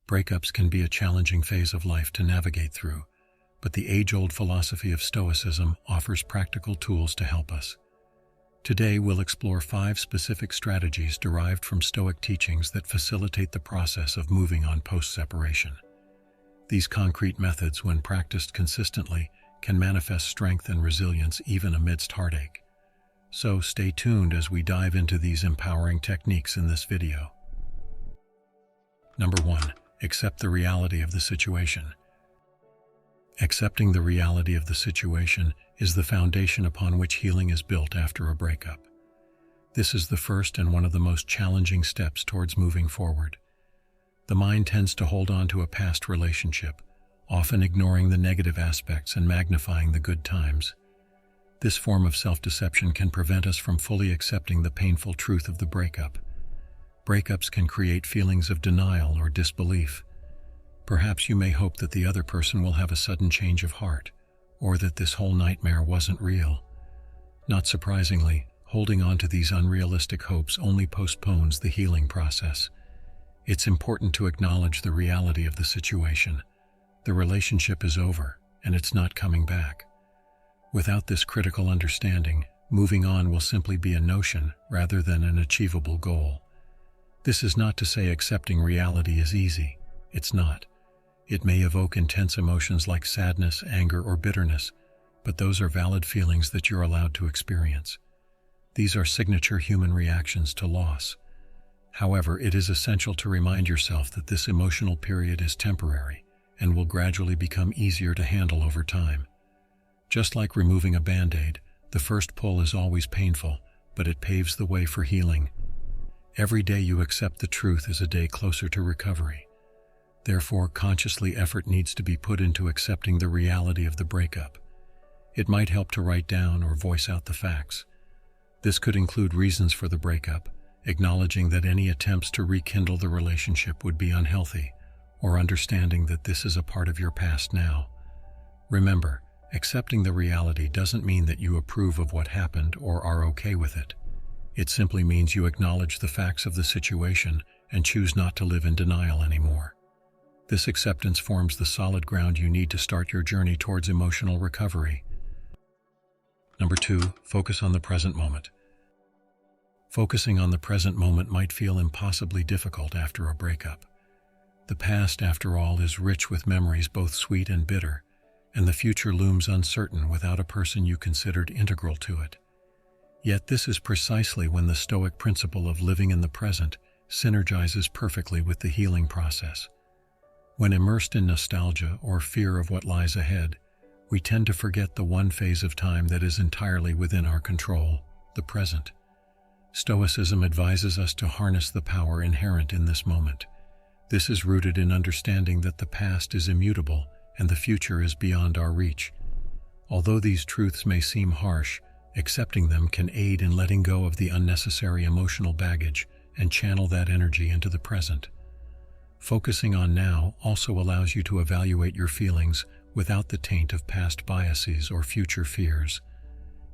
Breakups can be a challenging phase of life to navigate through, but the age-old philosophy of Stoicism offers practical tools to help us. Today, we'll explore 5 specific strategies derived from Stoic teachings that facilitate the process of moving on post-separation. These concrete methods, when practiced consistently, can manifest strength and resilience even amidst heartache. So stay tuned as we dive into these empowering techniques in this video. Number 1. Accept the reality of the situation. Accepting the reality of the situation is the foundation upon which healing is built after a breakup. This is the first and one of the most challenging steps towards moving forward. The mind tends to hold on to a past relationship, often ignoring the negative aspects and magnifying the good times. This form of self-deception can prevent us from fully accepting the painful truth of the breakup. Breakups can create feelings of denial or disbelief. Perhaps you may hope that the other person will have a sudden change of heart, or that this whole nightmare wasn't real. Not surprisingly, holding on to these unrealistic hopes only postpones the healing process. It's important to acknowledge the reality of the situation. The relationship is over, and it's not coming back. Without this critical understanding, moving on will simply be a notion rather than an achievable goal. This is not to say accepting reality is easy. It's not. It may evoke intense emotions like sadness, anger, or bitterness, but those are valid feelings that you're allowed to experience. These are signature human reactions to loss. However, it is essential to remind yourself that this emotional period is temporary and will gradually become easier to handle over time. Just like removing a Band-Aid, the first pull is always painful, but it paves the way for healing. Every day you accept the truth is a day closer to recovery. Therefore, consciously effort needs to be put into accepting the reality of the breakup. It might help to write down or voice out the facts. This could include reasons for the breakup, acknowledging that any attempts to rekindle the relationship would be unhealthy, or understanding that this is a part of your past now. Remember, accepting the reality doesn't mean that you approve of what happened or are okay with it. It simply means you acknowledge the facts of the situation and choose not to live in denial anymore. This acceptance forms the solid ground you need to start your journey towards emotional recovery. Number 2, focus on the present moment. Focusing on the present moment might feel impossibly difficult after a breakup. The past, after all, is rich with memories both sweet and bitter, and the future looms uncertain without a person you considered integral to it. Yet this is precisely when the Stoic principle of living in the present synergizes perfectly with the healing process. When immersed in nostalgia or fear of what lies ahead, we tend to forget the one phase of time that is entirely within our control, the present. Stoicism advises us to harness the power inherent in this moment. This is rooted in understanding that the past is immutable and the future is beyond our reach. Although these truths may seem harsh, accepting them can aid in letting go of the unnecessary emotional baggage and channel that energy into the present. Focusing on now also allows you to evaluate your feelings without the taint of past biases or future fears.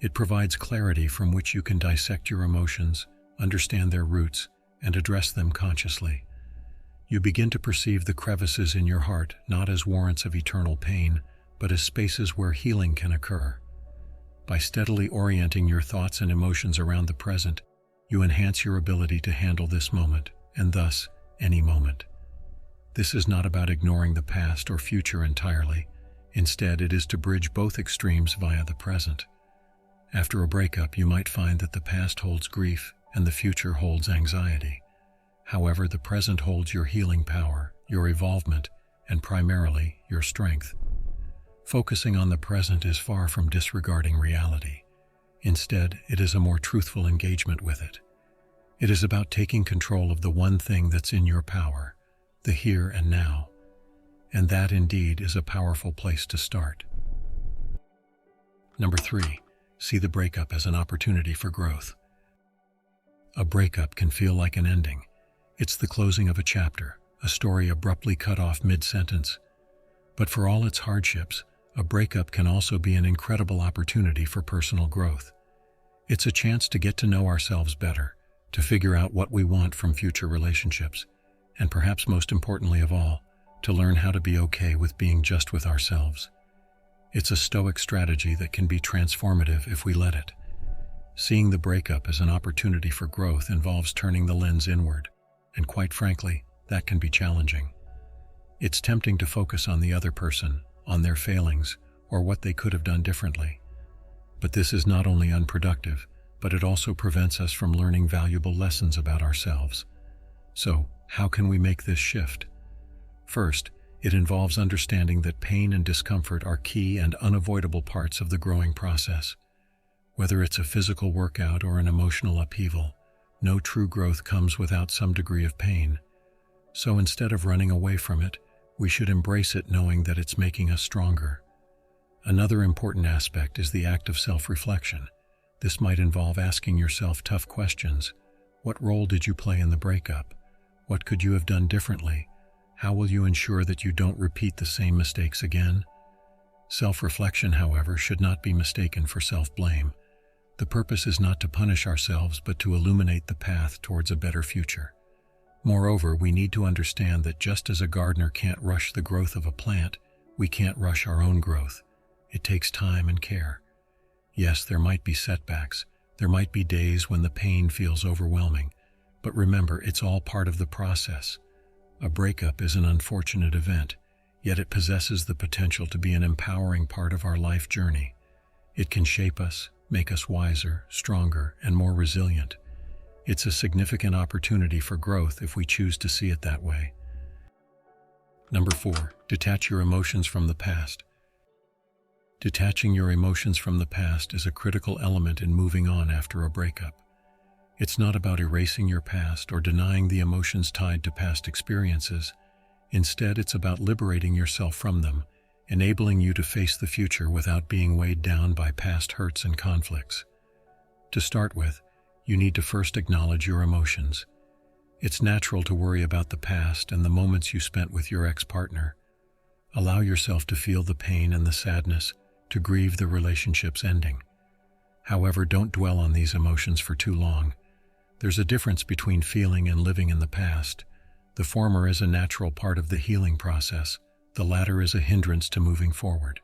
It provides clarity from which you can dissect your emotions, understand their roots, and address them consciously. You begin to perceive the crevices in your heart not as warrants of eternal pain, but as spaces where healing can occur. By steadily orienting your thoughts and emotions around the present, you enhance your ability to handle this moment, and thus, any moment. This is not about ignoring the past or future entirely. Instead, it is to bridge both extremes via the present. After a breakup, you might find that the past holds grief and the future holds anxiety. However, the present holds your healing power, your evolvement, and primarily, your strength. Focusing on the present is far from disregarding reality. Instead, it is a more truthful engagement with it. It is about taking control of the one thing that's in your power, the here and now. And that indeed is a powerful place to start. Number 3, see the breakup as an opportunity for growth. A breakup can feel like an ending. It's the closing of a chapter, a story abruptly cut off mid-sentence. But for all its hardships, a breakup can also be an incredible opportunity for personal growth. It's a chance to get to know ourselves better, to figure out what we want from future relationships, and perhaps most importantly of all, to learn how to be okay with being just with ourselves. It's a Stoic strategy that can be transformative if we let it. Seeing the breakup as an opportunity for growth involves turning the lens inward, and quite frankly, that can be challenging. It's tempting to focus on the other person, on their failings, or what they could have done differently. But this is not only unproductive, but it also prevents us from learning valuable lessons about ourselves. So, how can we make this shift? First, it involves understanding that pain and discomfort are key and unavoidable parts of the growing process. Whether it's a physical workout or an emotional upheaval, no true growth comes without some degree of pain. So instead of running away from it, we should embrace it knowing that it's making us stronger. Another important aspect is the act of self-reflection. This might involve asking yourself tough questions. What role did you play in the breakup? What could you have done differently? How will you ensure that you don't repeat the same mistakes again? Self-reflection, however, should not be mistaken for self-blame. The purpose is not to punish ourselves, but to illuminate the path towards a better future. Moreover, we need to understand that just as a gardener can't rush the growth of a plant, we can't rush our own growth. It takes time and care. Yes, there might be setbacks. There might be days when the pain feels overwhelming. But remember, it's all part of the process. A breakup is an unfortunate event, yet it possesses the potential to be an empowering part of our life journey. It can shape us, make us wiser, stronger, and more resilient. It's a significant opportunity for growth if we choose to see it that way. Number 4, detach your emotions from the past. Detaching your emotions from the past is a critical element in moving on after a breakup. It's not about erasing your past or denying the emotions tied to past experiences. Instead, it's about liberating yourself from them, enabling you to face the future without being weighed down by past hurts and conflicts. To start with, you need to first acknowledge your emotions. It's natural to worry about the past and the moments you spent with your ex-partner. Allow yourself to feel the pain and the sadness, to grieve the relationship's ending. However, don't dwell on these emotions for too long. There's a difference between feeling and living in the past. The former is a natural part of the healing process. The latter is a hindrance to moving forward.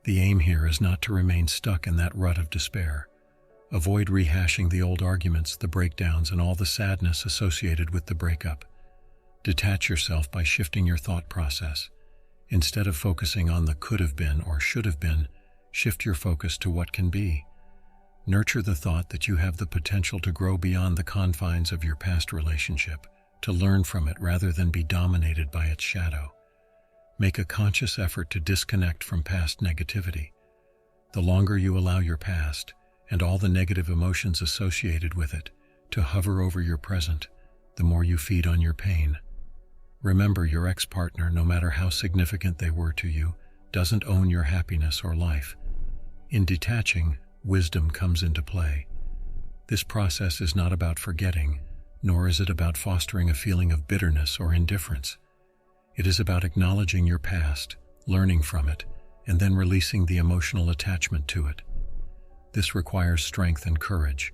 The aim here is not to remain stuck in that rut of despair. Avoid rehashing the old arguments, the breakdowns, and all the sadness associated with the breakup. Detach yourself by shifting your thought process. Instead of focusing on the could have been or should have been, shift your focus to what can be. Nurture the thought that you have the potential to grow beyond the confines of your past relationship, to learn from it rather than be dominated by its shadow. Make a conscious effort to disconnect from past negativity. The longer you allow your past, and all the negative emotions associated with it, to hover over your present, the more you feed on your pain. Remember, your ex-partner, no matter how significant they were to you, doesn't own your happiness or life. In detaching, wisdom comes into play. This process is not about forgetting, nor is it about fostering a feeling of bitterness or indifference. It is about acknowledging your past, learning from it, and then releasing the emotional attachment to it. This requires strength and courage.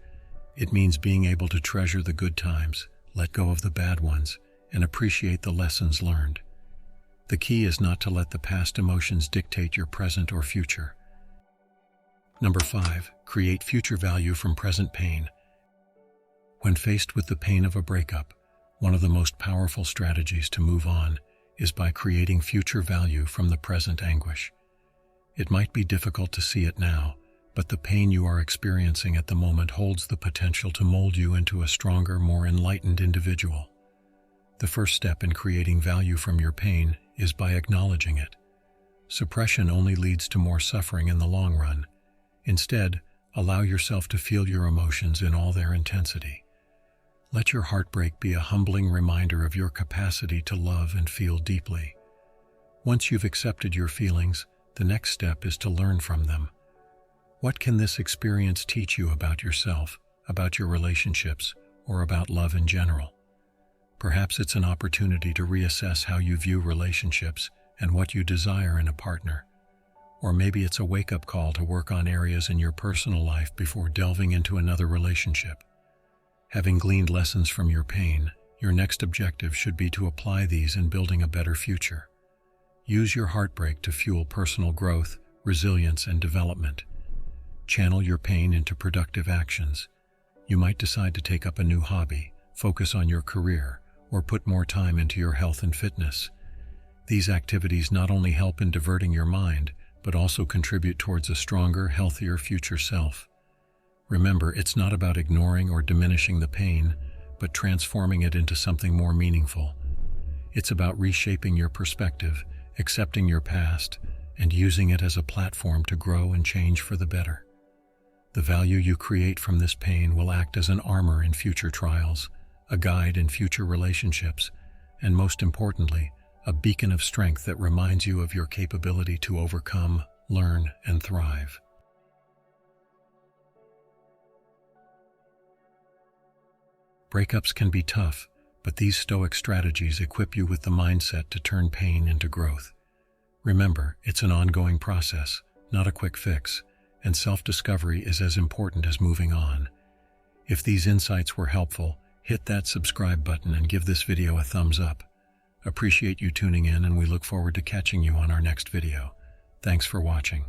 It means being able to treasure the good times, let go of the bad ones, and appreciate the lessons learned. The key is not to let the past emotions dictate your present or future. Number 5, create future value from present pain. When faced with the pain of a breakup, one of the most powerful strategies to move on is by creating future value from the present anguish. It might be difficult to see it now, but the pain you are experiencing at the moment holds the potential to mold you into a stronger, more enlightened individual. The first step in creating value from your pain is by acknowledging it. Suppression only leads to more suffering in the long run. Instead, allow yourself to feel your emotions in all their intensity. Let your heartbreak be a humbling reminder of your capacity to love and feel deeply. Once you've accepted your feelings, the next step is to learn from them. What can this experience teach you about yourself, about your relationships, or about love in general? Perhaps it's an opportunity to reassess how you view relationships and what you desire in a partner. Or maybe it's a wake-up call to work on areas in your personal life before delving into another relationship. Having gleaned lessons from your pain, Your next objective should be to apply these in building a better future. Use your heartbreak to fuel personal growth, resilience, and development. Channel your pain into productive actions. You might decide to take up a new hobby, focus on your career, or put more time into your health and fitness. These activities not only help in diverting your mind, but also contribute towards a stronger, healthier future self. Remember, it's not about ignoring or diminishing the pain, but transforming it into something more meaningful. It's about reshaping your perspective, accepting your past, and using it as a platform to grow and change for the better. The value you create from this pain will act as an armor in future trials, a guide in future relationships, and most importantly, a beacon of strength that reminds you of your capability to overcome, learn, and thrive. Breakups can be tough, but these Stoic strategies equip you with the mindset to turn pain into growth. Remember, it's an ongoing process, not a quick fix, and self-discovery is as important as moving on. If these insights were helpful, hit that subscribe button and give this video a thumbs up. Appreciate you tuning in, and we look forward to catching you on our next video. Thanks for watching.